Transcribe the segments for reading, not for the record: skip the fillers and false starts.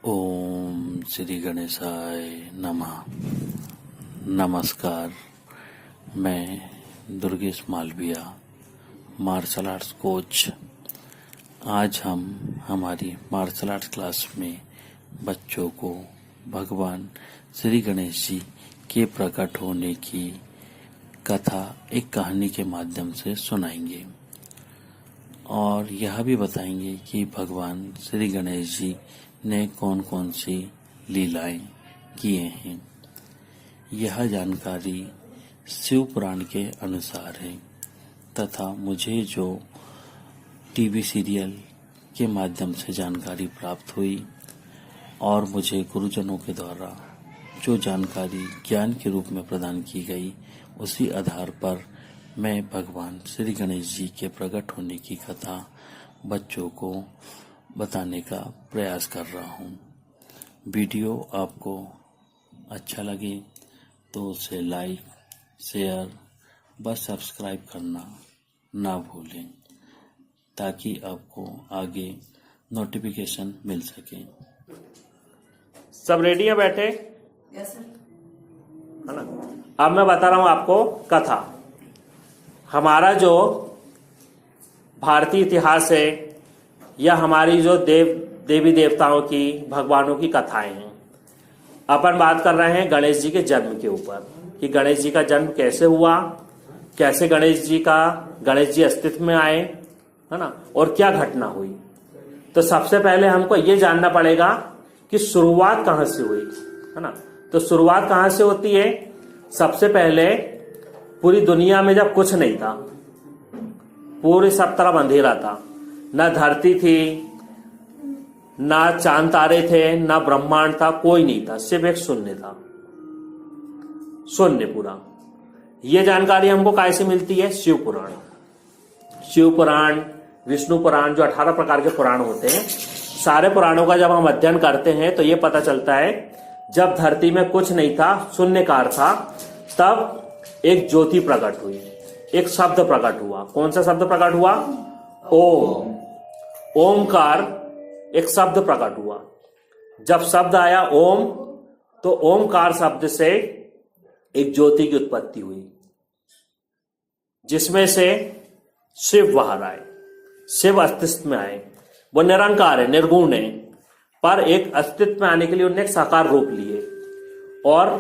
ओम श्री गणेशाय नमः। नमस्कार, मैं Durgesh Malviya, martial arts coach. आज हम हमारी मार्शल आर्ट्स क्लास में बच्चों को भगवान श्री गणेश जी के प्रकट होने की कथा एक कहानी के माध्यम से सुनाएंगे और यह भी बताएंगे कि भगवान श्री गणेश जी ने कौन कौन सी लीलाएं किए हैं। यह जानकारी शिव पुराण के अनुसार है तथा मुझे जो टीवी सीरियल के माध्यम से जानकारी प्राप्त हुई और मुझे गुरुजनों के द्वारा जो जानकारी ज्ञान के रूप में प्रदान की गई, उसी आधार पर मैं भगवान श्री गणेश जी के प्रकट होने की कथा बच्चों को बताने का प्रयास कर रहा हूँ। वीडियो आपको अच्छा लगे तो उसे लाइक, शेयर व सब्सक्राइब करना ना भूलें ताकि आपको आगे नोटिफिकेशन मिल सके। सब रेडी है बैठे? Yes sir. है ना। अब मैं बता रहा हूं आपको कथा। हमारा जो भारतीय इतिहास है या हमारी जो देवी देवताओं की, भगवानों की कथाएं हैं। अपन बात कर रहे हैं गणेश जी के जन्म के ऊपर कि गणेश जी का जन्म कैसे हुआ, कैसे गणेश जी अस्तित्व में आए, है ना, और क्या घटना हुई। तो सबसे पहले हमको ये जानना पड़ेगा कि शुरुआत कहां से हुई, है ना। तो शुरुआत कहां से होती है? सबसे पहले पूरी दुनिया में जब कुछ नहीं था, पूरे सब तरफ अंधेरा था, ना धरती थी, ना चांद तारे थे, ना ब्रह्मांड था, कोई नहीं था, सिर्फ एक शून्य था, शून्य पूरा। यह जानकारी हमको कैसे मिलती है? शिव पुराण, विष्णु पुराण, जो 18 प्रकार के पुराण होते हैं, सारे पुराणों का जब हम अध्ययन करते हैं तो यह पता चलता है जब धरती में कुछ नहीं था, शून्यकार था, तब एक ज्योति प्रकट हुई, एक शब्द प्रकट हुआ। कौन सा शब्द प्रकट हुआ? ओम। ओमकार एक शब्द प्रकट हुआ। जब शब्द आया ओम, तो ओमकार शब्द से एक ज्योति की उत्पत्ति हुई जिसमें से शिव बाहर आए, शिव अस्तित्व में आए। वो निरंकार है, निर्गुण है, पर एक अस्तित्व में आने के लिए उन्होंने एक साकार रूप लिए और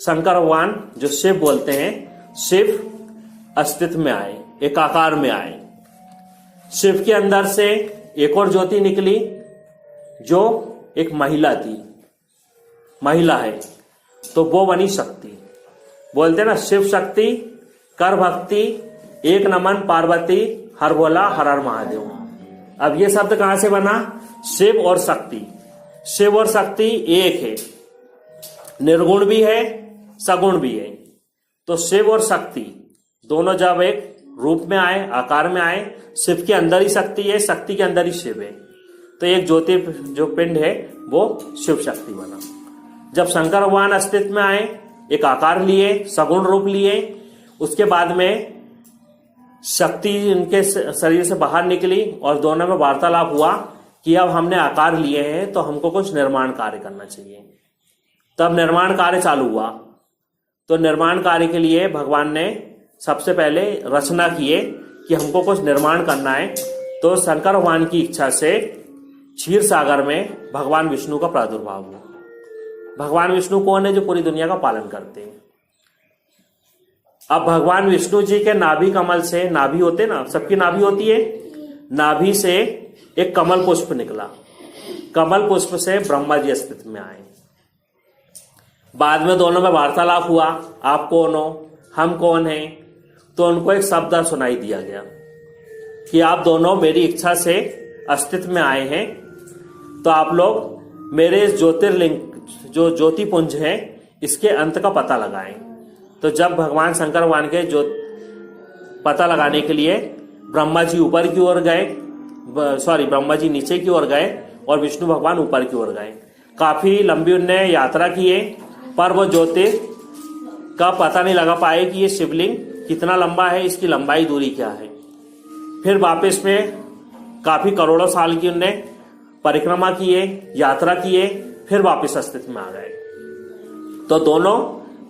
शंकर भगवान जो शिव बोलते हैं, शिव अस्तित्व में आए, एक आकार में आए। शिव के अंदर से एक और ज्योति निकली जो एक महिला थी, महिला है, तो वो बनी शक्ति। बोलते हैं ना, शिव शक्ति कर भक्ति, एक नमन पार्वती, हर भोला हर हर महादेव। अब ये शब्द कहां से बना? शिव और शक्ति। शिव और शक्ति एक है, निर्गुण भी है, सगुण भी है। तो शिव और शक्ति दोनों जब एक रूप में आए, आकार में आए, शिव के अंदर ही शक्ति है, शक्ति के अंदर ही शिव है, तो एक ज्योति जो पिंड है वो शिव शक्ति बना। जब शंकर भगवान अस्तित्व में आए, एक आकार लिए, सगुण रूप लिए, उसके बाद में शक्ति उनके शरीर से बाहर निकली और दोनों में वार्तालाप हुआ कि अब हमने आकार लिए हैं तो हमको कुछ निर्माण कार्य करना चाहिए। तब निर्माण कार्य चालू हुआ। तो निर्माण कार्य के लिए भगवान ने सबसे पहले रचना किए कि हमको कुछ निर्माण करना है। तो शंकर भगवान की इच्छा से क्षीर सागर में भगवान विष्णु का प्रादुर्भाव हुआ। भगवान विष्णु कौन है? जो पूरी दुनिया का पालन करते हैं। अब भगवान विष्णु जी के नाभि कमल से, नाभि होते ना, सबकी नाभि होती है, नाभि से एक कमल पुष्प निकला। कमल पुष्प से ब्रह्मा जी अस्तित्व में आए। बाद में दोनों में वार्तालाप हुआ, आप कौन हो, हम कौन हैं। तो उनको एक शब्द सुनाई दिया गया कि आप दोनों मेरी इच्छा से अस्तित्व में आए हैं, तो आप लोग मेरे ज्योतिर्लिंग, जो ज्योतिपुंज है, इसके अंत का पता लगाएं। तो जब भगवान शंकर भगवान के जो पता लगाने के लिए ब्रह्मा जी ऊपर की ओर गए, ब्रह्मा जी नीचे की ओर गए और विष्णु भगवान ऊपर की ओर गए। काफी लंबी उन्होंने यात्रा किए, पर वो ज्योतिर का पता नहीं लगा पाए कि ये शिवलिंग कितना लंबा है, इसकी लंबाई दूरी क्या है। फिर वापस में काफी करोड़ों साल की उनने परिक्रमा किए, यात्रा किए, फिर वापस अस्तित्व में आ गए। तो दोनों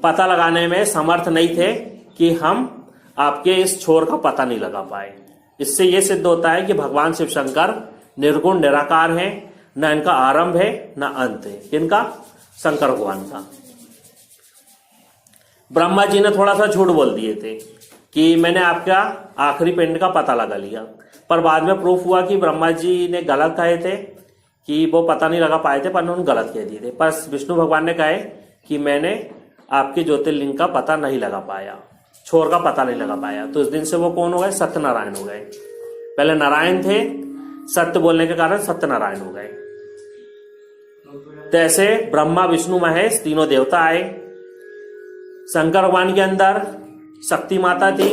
पता लगाने में समर्थ नहीं थे कि हम आपके इस छोर का पता नहीं लगा पाए। इससे यह सिद्ध होता है कि भगवान शिव शंकर निर्गुण निराकार हैं, न इनका आरंभ है न अंत है। किनका? शंकर भगवान का। ब्रह्मा जी ने थोड़ा सा झूठ बोल दिए थे कि मैंने आपका आखिरी पिंड का पता लगा लिया, पर बाद में प्रूफ हुआ कि ब्रह्मा जी ने गलत कहे थे, कि वो पता नहीं लगा पाए थे, पर उन्होंने गलत कह दिए थे। पर विष्णु भगवान ने कहे कि मैंने आपके ज्योतिर्लिंग का पता नहीं लगा पाया, छोर का पता नहीं लगा पाया। तो उस दिन से वो कौन हो गए? सत्यनारायण हो गए। पहले नारायण थे, सत्य बोलने के कारण सत्यनारायण हो गए। तो ऐसे ब्रह्मा विष्णु महेश तीनों देवता आए। शंकर भगवान के अंदर शक्ति माता थी।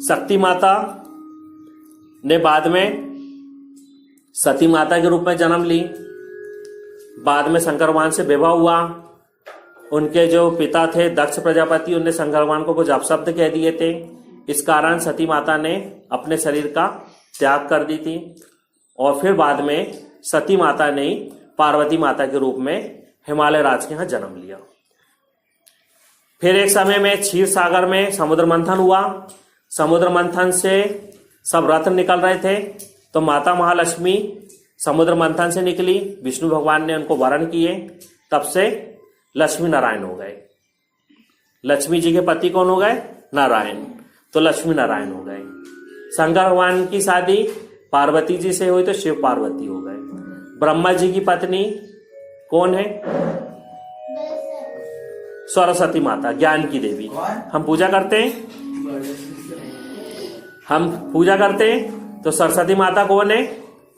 शक्ति माता ने बाद में सती माता के रूप में जन्म ली। बाद में शंकर भगवान से विवाह हुआ। उनके जो पिता थे दक्ष प्रजापति, उनने शंकर भगवान को कुछ अपशब्द कह दिए थे। इस कारण सती माता ने अपने शरीर का त्याग कर दी थी। और फिर बाद में सती माता ने पार्वती माता के रूप में हिमालय राज के यहां जन्म लिया। फिर एक समय में क्षीर सागर में समुद्र मंथन हुआ। समुद्र मंथन से सब रत्न निकल रहे थे, तो माता महालक्ष्मी समुद्र मंथन से निकली। विष्णु भगवान ने उनको वरण किए, तब से लक्ष्मी नारायण हो गए। लक्ष्मी जी के पति कौन हो गए? नारायण। तो लक्ष्मी नारायण हो गए। शंकर भगवान की शादी पार्वती जी से हुई तो शिव पार्वती हो गए। ब्रह्मा जी की पत्नी कौन है? सरस्वती माता, ज्ञान की देवी। हम पूजा करते हैं, तो सरस्वती माता कौन है?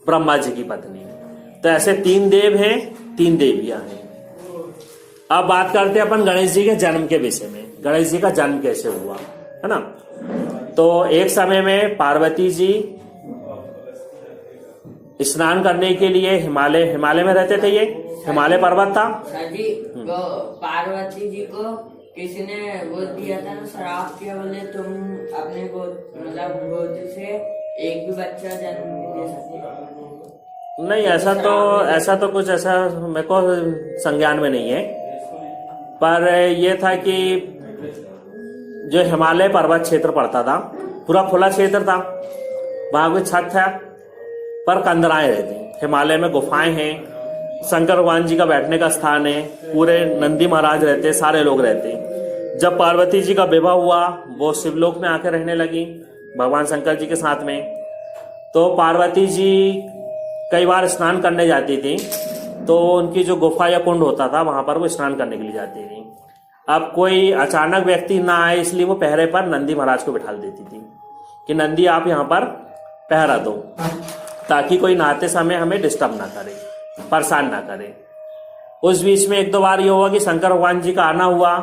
ब्रह्मा जी की पत्नी। तो ऐसे 3 देव हैं, 3 देवियां हैं। अब बात करते हैं अपन गणेश जी के जन्म के विषय में। गणेश जी का जन्म कैसे हुआ, है ना? तो एक समय में पार्वती जी स्नान करने के लिए हिमालय में रहते थे। ये हिमालय पर्वत था। जी, वो पार्वती जी को किसी ने वो दिया था ना, श्राप किया, बोले तुम अपने गोद से एक भी बच्चा जन्म नहीं दे सकते। नहीं, ऐसा तो कुछ ऐसा मेरे को संज्ञान में नहीं है। पर ये था कि जो हिमालय पर्वत क्षेत्र पड़ता था, पूरा खुला क्षेत्र था, वहां कोई छत था, पर कंदराएं रहती। हिमालय में गुफाएं हैं, शंकर भगवान जी का बैठने का स्थान है, पूरे नंदी महाराज रहते, सारे लोग रहते। जब पार्वती जी का विवाह हुआ, वो शिवलोक में आकर रहने लगी भगवान शंकर जी के साथ में। तो पार्वती जी कई बार स्नान करने जाती थी, तो उनकी जो गुफा या कुंड होता था, वहां पर वो स्नान करने के लिए जाती थी। अब कोई अचानक व्यक्ति ना आए, इसलिए वो पहरे पर नंदी महाराज को बिठा देती थी कि नंदी आप यहाँ पर पहरा दो, ताकि कोई नहाते समय हमें डिस्टर्ब ना करे, परेशान ना करे। उस बीच में 1-2 बार ये हुआ कि शंकर भगवान जी का आना हुआ।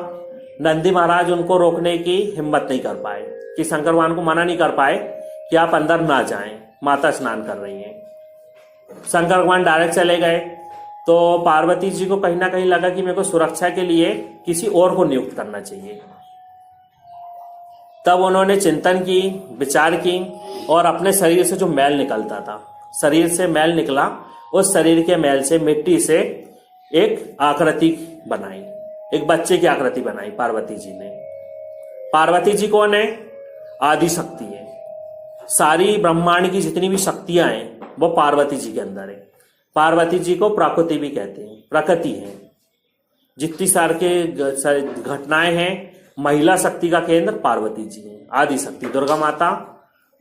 नंदी महाराज उनको रोकने की हिम्मत नहीं कर पाए, कि शंकर भगवान को मना नहीं कर पाए कि आप अंदर ना जाएं, माता स्नान कर रही हैं। शंकर भगवान डायरेक्ट चले गए। तो पार्वती जी को कहीं ना कहीं लगा कि मेरे को सुरक्षा के लिए किसी और को नियुक्त करना चाहिए। तब उन्होंने चिंतन की, विचार की, और अपने शरीर से जो मैल निकलता था, शरीर से मैल निकला, उस शरीर के मैल से, मिट्टी से एक आकृति बनाई, एक बच्चे की आकृति बनाई पार्वती जी ने। पार्वती जी कौन है? आदि शक्ति है। सारी ब्रह्मांड की जितनी भी शक्तियां हैं वो पार्वती जी के अंदर है। पार्वती जी को प्रकृति भी कहते हैं, प्रकृति है। जितनी सार के घटनाएं हैं, महिला शक्ति का केंद्र पार्वती जी है। आदि शक्ति दुर्गा माता,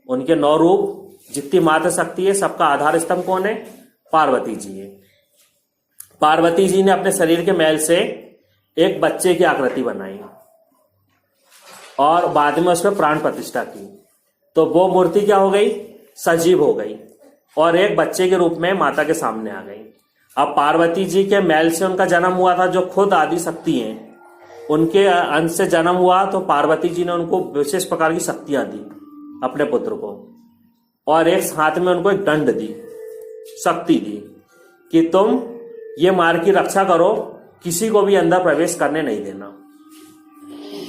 उनके 9 रूप, जितनी माता शक्ति है, सबका आधार स्तंभ कौन है? पार्वती जी है। पार्वती जी ने अपने शरीर के मैल से एक बच्चे की आकृति बनाई और बाद में उसमें प्राण प्रतिष्ठा की। तो वो मूर्ति क्या हो गई? सजीव हो गई और एक बच्चे के रूप में माता के सामने आ गई। अब पार्वती जी के मैल से उनका जन्म हुआ था, जो खुद आदि शक्ति हैं, उनके अंश से जन्म हुआ। तो पार्वती जी ने उनको विशेष प्रकार की शक्तियां दी अपने पुत्र को, और एक हाथ में उनको एक दंड दी, शक्ति दी कि तुम ये मार्ग की रक्षा करो, किसी को भी अंदर प्रवेश करने नहीं देना।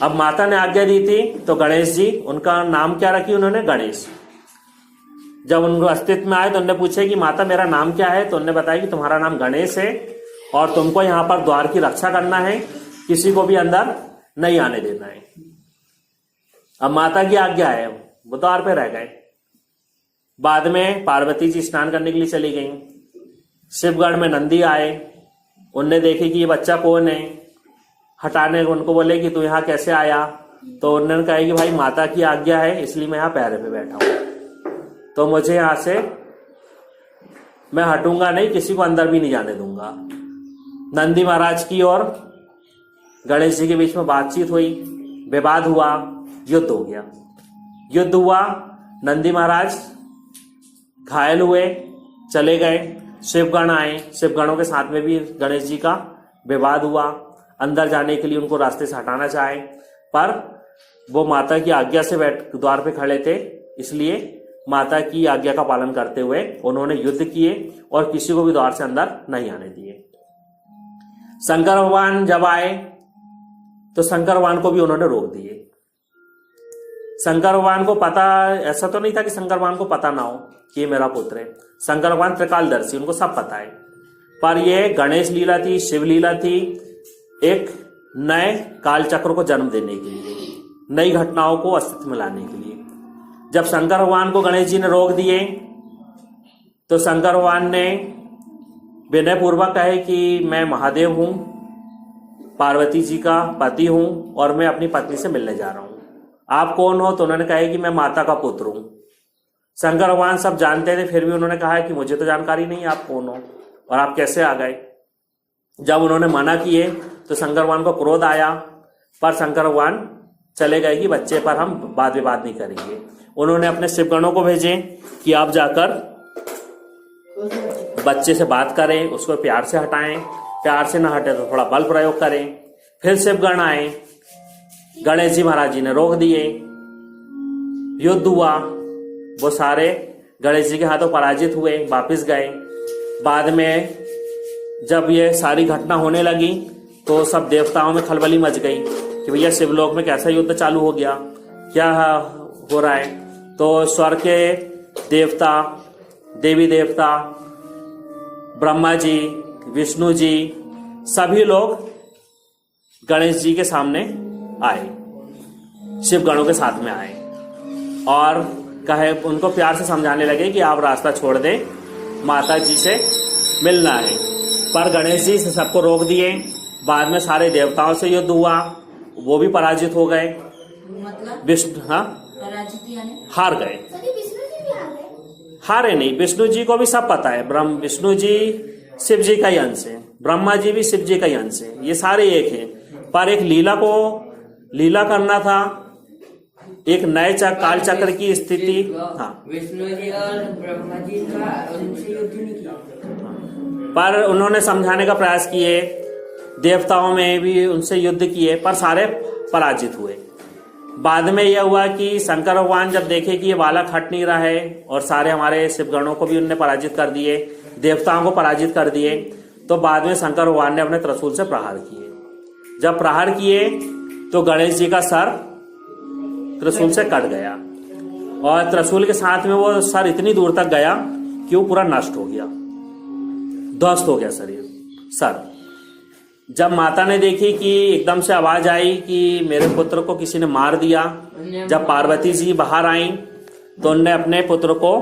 अब माता ने आज्ञा दी थी, तो गणेश जी, उनका नाम क्या रखी उन्होंने? गणेश। जब उनको अस्तित्व में आए तो उन्होंने पूछे कि माता मेरा नाम क्या है? तो उन्होंने बताया कि तुम्हारा नाम गणेश है और तुमको यहाँ पर द्वार की रक्षा करना है, किसी को भी अंदर नहीं आने देना है। अब माता की आज्ञा है, वो द्वार पे रह गए। बाद में पार्वती जी स्नान करने के लिए चली गई। शिवगढ़ में नंदी आए, उनने देखे कि ये बच्चा कौन है, हटाने उनको बोले कि तू यहाँ कैसे आया, तो उन्होंने कहा कि भाई माता की आज्ञा है इसलिए मैं यहाँ पैरे पे बैठा हूं, तो मुझे यहाँ से मैं हटूंगा नहीं, किसी को अंदर भी नहीं जाने दूंगा। नंदी महाराज की और गणेश जी के बीच में बातचीत हुई, विवाद हुआ, युद्ध हो गया। युद्ध हुआ, नंदी महाराज घायल हुए, चले गए। शिवगण आए, शिवगणों के साथ में भी गणेश जी का विवाद हुआ। अंदर जाने के लिए उनको रास्ते से हटाना चाहे, पर वो माता की आज्ञा से द्वार पे खड़े थे, इसलिए माता की आज्ञा का पालन करते हुए उन्होंने युद्ध किए और किसी को भी द्वार से अंदर नहीं आने दिए। शंकर भगवान जब आए तो शंकर भगवान को भी उन्होंने रोक दिए। शंकर भगवान को पता, ऐसा तो नहीं था कि शंकर भगवान को पता ना हो कि ये मेरा पुत्र है। शंकर भगवान त्रिकालदर्शी, उनको सब पता है, पर ये गणेश लीला थी, शिव लीला थी, एक नए काल चक्र को जन्म देने के लिए, नई घटनाओं को अस्तित्व में लाने के लिए। जब शंकर भगवान को गणेश जी ने रोक दिए तो शंकर भगवान ने विनय पूर्वक कहे कि मैं महादेव हूं, पार्वती जी का पति हूं और मैं अपनी पत्नी से मिलने जा रहा हूं, आप कौन हो? तो उन्होंने कहा कि मैं माता का पुत्र हूं। शंकर भगवान सब जानते थे, फिर भी उन्होंने कहा कि मुझे तो जानकारी नहीं आप कौन हो और आप कैसे आ गए। जब उन्होंने मना किए तो शंकर भगवान को क्रोध आया, पर शंकर भगवान चले गए कि बच्चे पर हम वाद विवाद नहीं करेंगे। उन्होंने अपने शिवगणों को भेजे कि आप जाकर बच्चे से बात करें, उसको प्यार से हटाएं, प्यार से ना हटे तो थोड़ा बल प्रयोग करें। फिर शिवगण आए, गणेश जी महाराज जी ने रोक दिए, युद्ध हुआ, वो सारे गणेश जी के हाथों पराजित हुए, वापिस गए। बाद में जब ये सारी घटना होने लगी तो सब देवताओं में खलबली मच गई कि भैया शिवलोक में कैसा युद्ध चालू हो गया, क्या हो रहा है। तो स्वर्ग के देवता, देवी देवता, ब्रह्मा जी, विष्णु जी, सभी लोग गणेश जी के सामने आए, शिवगणों के साथ में आए और कहे, उनको प्यार से समझाने लगे कि आप रास्ता छोड़ दें, माता जी से मिलना है। पर गणेश जी से सबको रोक दिए। बाद में सारे देवताओं से युद्ध हुआ, वो भी पराजित हो गए। मतलब विष्णु, हाँ, पराजित यानी हार गए। हारे नहीं, विष्णु जी को भी सब पता है, विष्णु जी शिव जी का ही अंश है, ब्रह्मा जी भी शिव जी का ही अंश है, ये सारे एक हैं। पर एक लीला करना था, एक नए काल चक्र की स्थिति। हाँ, विष्णु जी और ब्रह्मा जी का उनसे युद्ध नहीं किया, पर उन्होंने समझाने का प्रयास किए, देवताओं में भी उनसे युद्ध किए, पर सारे पराजित हुए। बाद में यह हुआ कि शंकर भगवान जब देखे कि ये बालक हट नहीं रहा है और सारे हमारे शिवगणों को भी उनने पराजित कर दिए, देवताओं को पराजित कर दिए, तो बाद में शंकर भगवान ने अपने त्रिशूल से प्रहार किए। जब प्रहार किए तो गणेश जी का सर त्रिशूल से कट गया और त्रिशूल के साथ में वो सर इतनी दूर तक गया कि वो पूरा नष्ट हो गया, ध्वस्त हो गया शरीर, सर। जब माता ने देखी कि एकदम से आवाज आई कि मेरे पुत्र को किसी ने मार दिया, जब पार्वती जी बाहर आई तो उनने अपने पुत्र को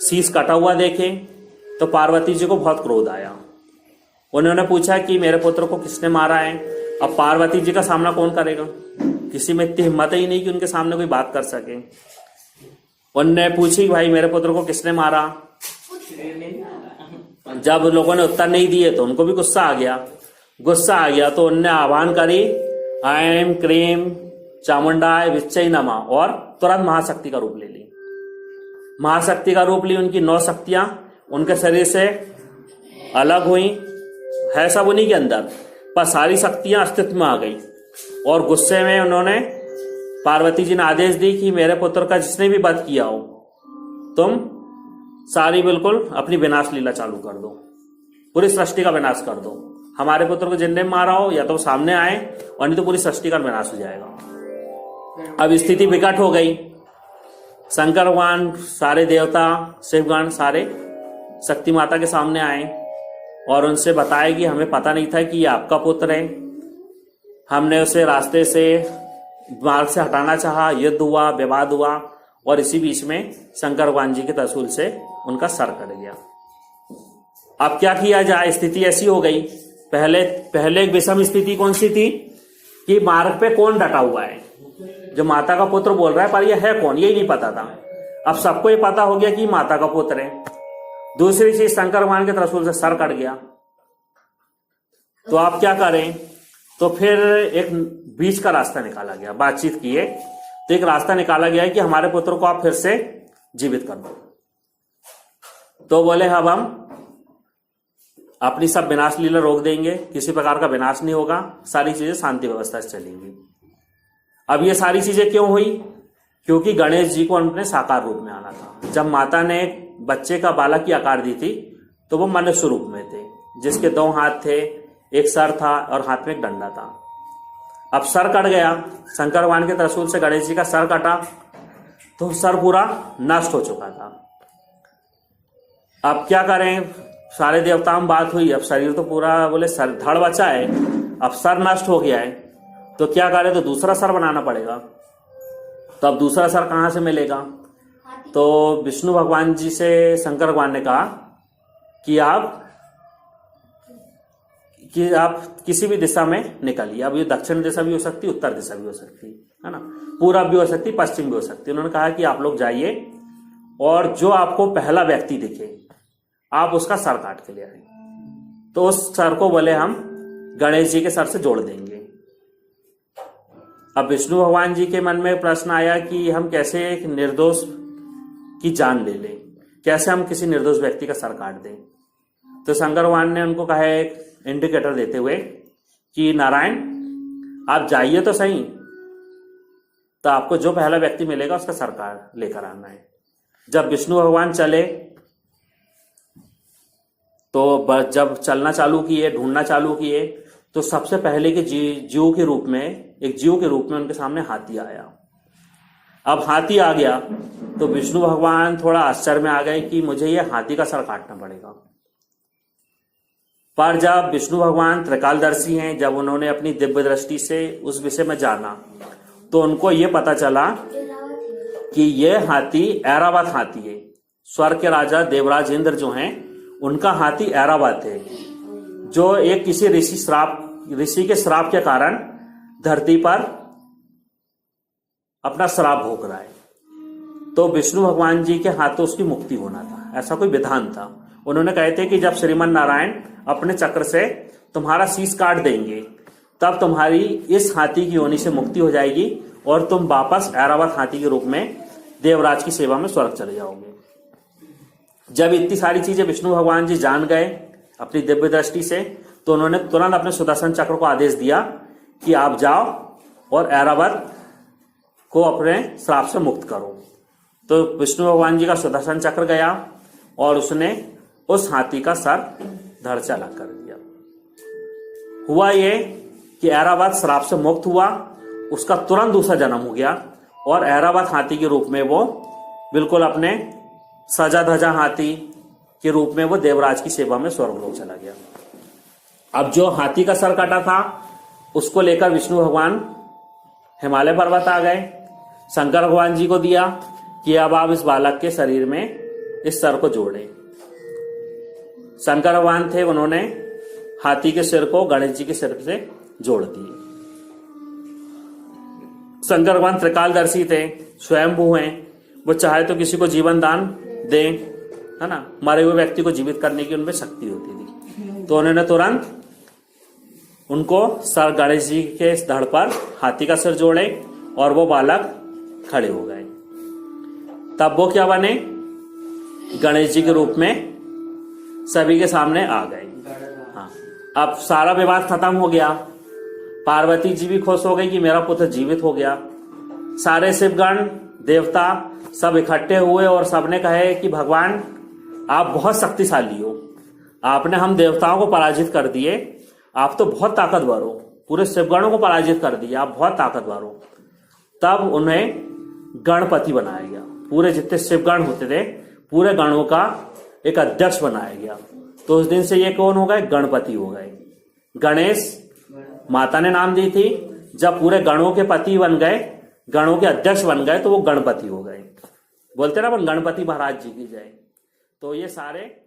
शीश कटा हुआ देखे तो पार्वती जी को बहुत क्रोध आया। उन्होंने पूछा कि मेरे पुत्र को किसने मारा है। अब पार्वती जी का सामना कौन करेगा, किसी में इतनी हिम्मत ही नहीं कि उनके सामने कोई बात कर सके। उनने पूछी भाई मेरे पुत्र को किसने मारा। जब लोगों ने उत्तर नहीं दिए तो उनको भी गुस्सा आ गया तो उनने आह्वान करी, ऐं क्रीम चामुंडाय विच्चय नमः, और तुरंत महाशक्ति का रूप ले ली। महाशक्ति का रूप ली, उनकी 9 शक्तियां उनके शरीर से अलग हुई, है सब उन्हीं के अंदर, पर सारी शक्तियां अस्तित्व में आ गई। और गुस्से में उन्होंने, पार्वती जी ने आदेश दी कि मेरे पुत्र का जिसने भी वध किया हो तुम सारी बिल्कुल अपनी विनाश लीला चालू कर दो, पूरी सृष्टि का विनाश कर दो। हमारे पुत्र को जिनने मारा हो या तो सामने आए और नहीं तो पूरी सृष्टि का विनाश हो जाएगा। अब स्थिति विकट हो गई। शंकर भगवान, सारे देवता, शिवगण सारे शक्ति माता के सामने आए और उनसे बताया कि हमें पता नहीं था कि ये आपका पुत्र है। हमने उसे रास्ते से मार्ग से हटाना चाहा, युद्ध हुआ, विवाद हुआ और इसी बीच में शंकर भगवान जी के त्रिशूल से उनका सर कट गया। अब क्या किया जाए, स्थिति ऐसी हो गई। पहले एक विषम स्थिति कौन सी थी कि मार्ग पे कौन डटा हुआ है, जो माता का पुत्र बोल रहा है, पर यह है कौन यही नहीं पता था। अब सबको ये पता हो गया कि माता का पुत्र है। दूसरी चीज, शंकर भगवान के त्रिशूल से सर कट गया। तो आप क्या करें, तो फिर एक बीच का रास्ता निकाला गया। बातचीत किए तो एक रास्ता निकाला गया कि हमारे पुत्र को आप फिर से जीवित कर दो। तो बोले अब हम अपनी सब विनाश लीला रोक देंगे, किसी प्रकार का विनाश नहीं होगा, सारी चीजें शांति व्यवस्था से चलेंगी। अब ये सारी चीजें क्यों हुई, क्योंकि गणेश जी को अपने साकार रूप में आना था। जब माता ने बच्चे का बालक की आकार दी थी तो वो मनुष्य रूप में थे, जिसके 2 हाथ थे, एक सर था और हाथ में एक डंडा था। अब सर कट गया, शंकर भगवान के त्रिशूल से गणेश जी का सर कटा तो सर पूरा नष्ट हो चुका था। अब क्या करें, सारे देवताओं में बात हुई। अब शरीर तो पूरा बोले सर धड़ बचा है, अब सर नष्ट हो गया है, तो क्या करें, तो दूसरा सर बनाना पड़ेगा। तो अब दूसरा सर कहां से मिलेगा, तो विष्णु भगवान जी से शंकर भगवान ने कहा कि आप किसी भी दिशा में निकलिए। अब ये दक्षिण दिशा भी हो सकती, उत्तर दिशा भी हो सकती है ना, पूरब भी हो सकती, पश्चिम भी हो सकती। उन्होंने कहा कि आप लोग जाइए और जो आपको पहला व्यक्ति दिखे आप उसका सर काट के ले आए। तो उस सर को बोले हम गणेश जी के सर से जोड़ देंगे। अब विष्णु भगवान जी के मन में प्रश्न आया कि हम कैसे एक निर्दोष की जान ले लें, कैसे हम किसी निर्दोष व्यक्ति का सर काट दें। तो शंकर भगवान ने उनको कहा एक इंडिकेटर देते हुए कि नारायण आप जाइए तो सही, तो आपको जो पहला व्यक्ति मिलेगा उसका सर काट लेकर आना है। जब विष्णु भगवान चले तो जब चलना चालू किए, ढूंढना चालू किए, तो सबसे पहले के जीव के रूप में, एक जीव के रूप में उनके सामने हाथी आया। अब हाथी आ गया तो विष्णु भगवान थोड़ा आश्चर्य में आ गए कि मुझे ये हाथी का सर काटना पड़ेगा। पर जब विष्णु भगवान त्रिकालदर्शी हैं, जब उन्होंने अपनी दिव्य दृष्टि से उस विषय में जाना तो उनको ये पता चला कि ये हाथी ऐरावत हाथी है। स्वर्ग के राजा देवराज इंद्र जो हैं उनका हाथी ऐरावत है, जो एक किसी ऋषि के श्राप के कारण धरती पर अपना श्राप भोग रहा है। तो विष्णु भगवान जी के हाथों उसकी मुक्ति होना था, ऐसा कोई विधान था। उन्होंने कहे थे कि जब श्रीमन नारायण अपने चक्र से तुम्हारा शीश काट देंगे तब तुम्हारी इस हाथी की योनि से मुक्ति हो जाएगी और तुम वापस ऐरावत हाथी के रूप में देवराज की सेवा में स्वर्ग चले जाओगे। जब इतनी सारी चीजें विष्णु भगवान जी जान गए अपनी दिव्य दृष्टि से, तो उन्होंने तुरंत अपने सुदर्शन चक्र को आदेश दिया कि आप जाओ और ऐरावत को अपने श्राप से मुक्त करो। तो विष्णु भगवान जी का सुदर्शन चक्र गया और उसने उस हाथी का सर धड़ से अलग कर दिया। हुआ ये कि ऐरावत श्राप से मुक्त हुआ, उसका तुरंत दूसरा जन्म हो गया और ऐरावत हाथी के रूप में वो बिल्कुल अपने सजा धजा हाथी के रूप में वो देवराज की सेवा में स्वर्गलोक चला गया। अब जो हाथी का सर काटा था उसको लेकर विष्णु भगवान हिमालय पर्वत आ गए, शंकर भगवान जी को दिया कि अब आप इस बालक के शरीर में इस सर को जोड़े। शंकर भगवान थे, उन्होंने हाथी के सिर को गणेश जी के सिर से जोड़ दिए। शंकर भगवान त्रिकालदर्शी थे, स्वयंभू हैं, वो चाहे तो किसी को जीवन दान दें, है ना, मरे हुए व्यक्ति को जीवित करने की उनमें शक्ति होती थी। तो उन्होंने तुरंत उनको सर गणेश जी के इस धड़ पर हाथी का सिर जोड़े और वो बालक खड़े हो गए। तब वो क्या बने, गणेश जी के रूप में सभी के सामने आ गए। हाँ, अब सारा विवाद खत्म हो गया। पार्वती जी भी खुश हो गई कि मेरा पुत्र जीवित हो गया। सारे शिवगण देवता सब इकट्ठे हुए और सबने कहे कि भगवान आप बहुत शक्तिशाली हो, आपने हम देवताओं को पराजित कर दिए, आप तो बहुत ताकतवर हो, पूरे शिवगणों को पराजित कर दिया, आप बहुत ताकतवर हो। तब उन्हें गणपति बनाया गया, पूरे जितने शिवगण होते थे पूरे गणों का एक अध्यक्ष बनाया गया तो उस दिन से ये कौन हो गए? गणपति हो गए। गणेश माता ने नाम दी थी, जब पूरे गणों के पति बन गए, गणों के अध्यक्ष बन गए, तो वो गणपति हो गए। बोलते ना अपन गणपति महाराज जी की जय। तो ये सारे